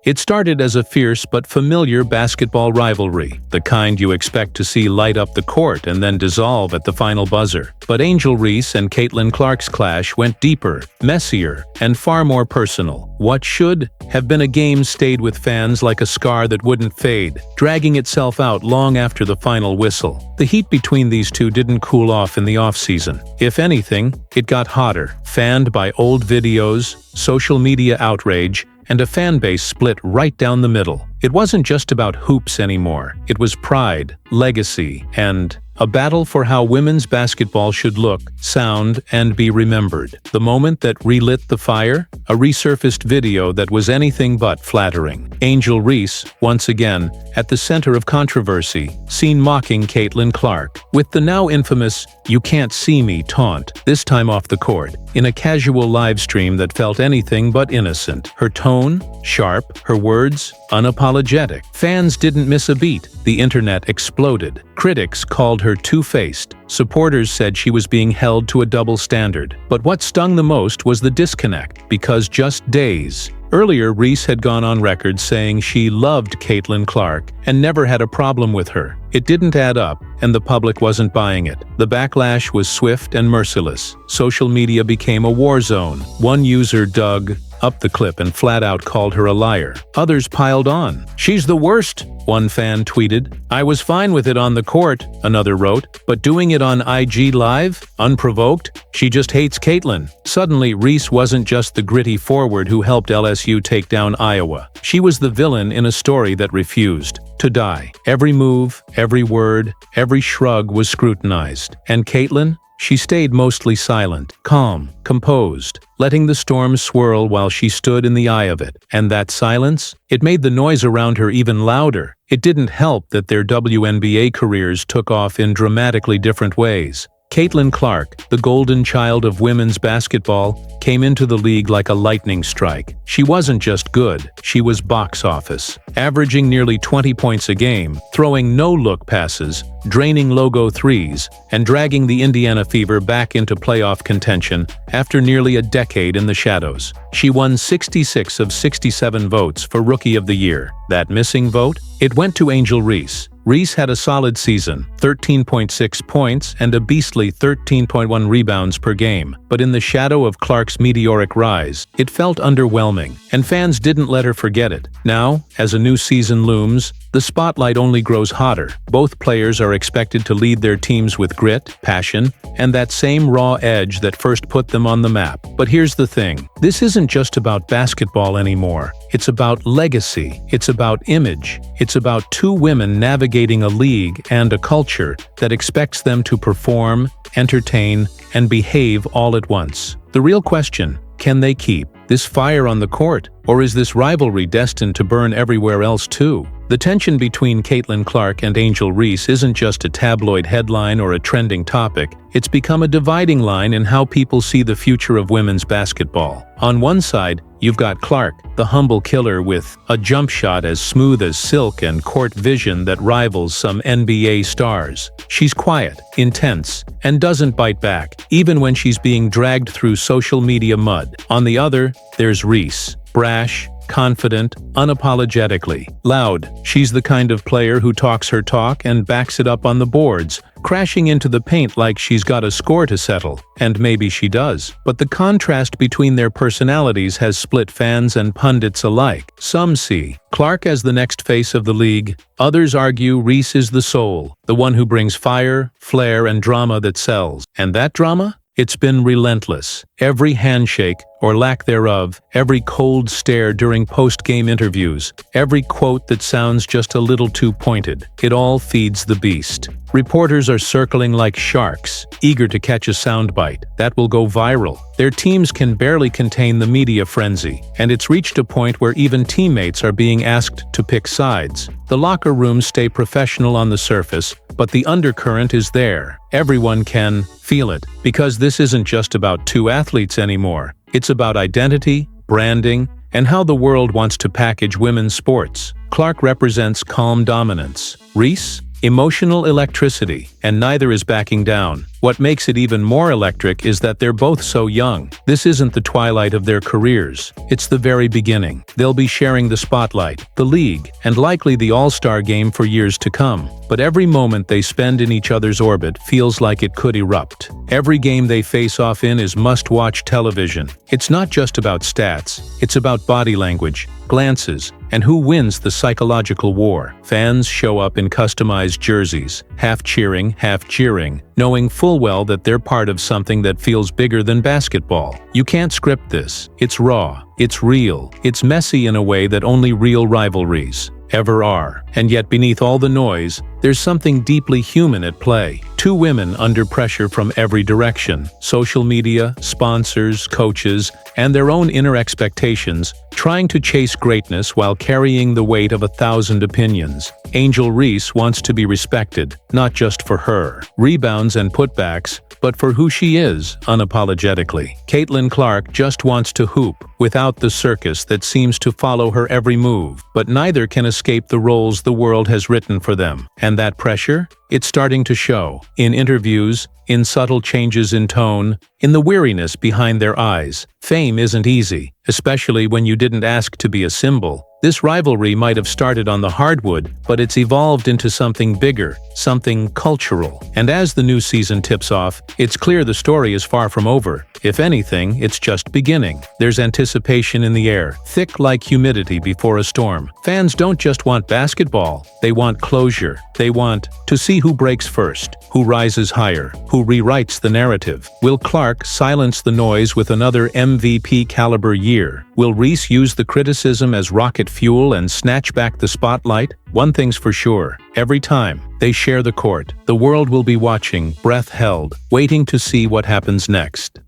It started as a fierce but familiar basketball rivalry, the kind you expect to see light up the court and then dissolve at the final buzzer. But Angel Reese and Caitlin Clark's clash went deeper, messier, and far more personal. What should have been a game stayed with fans like a scar that wouldn't fade, dragging itself out long after the final whistle. The heat between these two didn't cool off in the off-season. If anything, it got hotter, fanned by old videos, social media outrage, and a fan base split right down the middle. It wasn't just about hoops anymore. It was pride, legacy, and a battle for how women's basketball should look, sound, and be remembered. The moment that relit the fire? A resurfaced video that was anything but flattering. Angel Reese, once again, at the center of controversy, seen mocking Caitlin Clark, with the now infamous "you can't see me" taunt, this time off the court, in a casual live stream that felt anything but innocent. Her tone, sharp, her words, unapologetic. Fans didn't miss a beat. The internet exploded. Critics called her two-faced. Supporters said she was being held to a double standard. But what stung the most was the disconnect, because just days earlier, Reese had gone on record saying she loved Caitlin Clark and never had a problem with her. It didn't add up, and the public wasn't buying it. The backlash was swift and merciless. Social media became a war zone. One user dug up the clip and flat out called her a liar. Others piled on. "She's the worst," one fan tweeted. "I was fine with it on the court," another wrote, "but doing it on IG Live, unprovoked? She just hates Caitlin." Suddenly, Reese wasn't just the gritty forward who helped LSU take down Iowa. She was the villain in a story that refused to die. Every move, every word, every shrug was scrutinized. And Caitlin? She stayed mostly silent, calm, composed, letting the storm swirl while she stood in the eye of it. And that silence? It made the noise around her even louder. It didn't help that their WNBA careers took off in dramatically different ways. Caitlin Clark, the golden child of women's basketball, came into the league like a lightning strike. She wasn't just good, she was box office, averaging nearly 20 points a game, throwing no-look passes, draining logo threes, and dragging the Indiana Fever back into playoff contention after nearly a decade in the shadows. She won 66 of 67 votes for Rookie of the Year. That missing vote? It went to Angel Reese. Reese had a solid season, 13.6 points and a beastly 13.1 rebounds per game. But in the shadow of Clark's meteoric rise, it felt underwhelming, and fans didn't let her forget it. Now, as a new season looms, the spotlight only grows hotter. Both players are expected to lead their teams with grit, passion, and that same raw edge that first put them on the map. But here's the thing. This isn't just about basketball anymore. It's about legacy. It's about image. It's about two women navigating a league and a culture that expects them to perform, entertain, and behave all at once. The real question: can they keep this fire on the court, or is this rivalry destined to burn everywhere else too? The tension between Caitlin Clark and Angel Reese isn't just a tabloid headline or a trending topic. It's become a dividing line in how people see the future of women's basketball. On one side, you've got Clark, the humble killer with a jump shot as smooth as silk and court vision that rivals some NBA stars. She's quiet, intense, and doesn't bite back, even when she's being dragged through social media mud. On the other, there's Reese, brash, confident, unapologetically loud. She's the kind of player who talks her talk and backs it up on the boards, crashing into the paint like she's got a score to settle. And maybe she does. But the contrast between their personalities has split fans and pundits alike. Some see Clark as the next face of the league. Others argue Reese is the soul, the one who brings fire, flair, and drama that sells. And that drama? It's been relentless. Every handshake, or lack thereof, every cold stare during post-game interviews, every quote that sounds just a little too pointed, it all feeds the beast. Reporters are circling like sharks, eager to catch a soundbite that will go viral. Their teams can barely contain the media frenzy, and it's reached a point where even teammates are being asked to pick sides. The locker rooms stay professional on the surface, but the undercurrent is there. Everyone can feel it, because this isn't just about two athletes anymore. It's about identity, branding, and how the world wants to package women's sports. Clark represents calm dominance. Reese? Emotional electricity, and neither is backing down. What makes it even more electric is that they're both so young. This isn't the twilight of their careers. It's the very beginning. They'll be sharing the spotlight, the league, and likely the all-star game for years to come. But every moment they spend in each other's orbit feels like it could erupt. Every game they face off in is must-watch television. It's not just about stats. It's about body language, glances, and who wins the psychological war. Fans show up in customized jerseys, half cheering, half jeering, knowing full well that they're part of something that feels bigger than basketball. You can't script this. It's raw. It's real. It's messy in a way that only real rivalries ever are. And yet beneath all the noise, there's something deeply human at play. Two women under pressure from every direction: social media, sponsors, coaches, and their own inner expectations, trying to chase greatness while carrying the weight of 1,000 opinions. Angel Reese wants to be respected, not just for her rebounds and putbacks, but for who she is, unapologetically. Caitlin Clark just wants to hoop, without the circus that seems to follow her every move. But neither can escape the roles the world has written for them. And that pressure? It's starting to show. In interviews, in subtle changes in tone, in the weariness behind their eyes. Fame isn't easy, especially when you didn't ask to be a symbol. This rivalry might have started on the hardwood, but it's evolved into something bigger, something cultural. And as the new season tips off, it's clear the story is far from over. If anything, it's just beginning. There's anticipation in the air, thick like humidity before a storm. Fans don't just want basketball, they want closure. They want to see who breaks first, who rises higher, who rewrites the narrative. Will Clark silence the noise with another MVP-caliber year? Will Reese use the criticism as rocket fuel and snatch back the spotlight? One thing's for sure, every time they share the court, the world will be watching, breath held, waiting to see what happens next.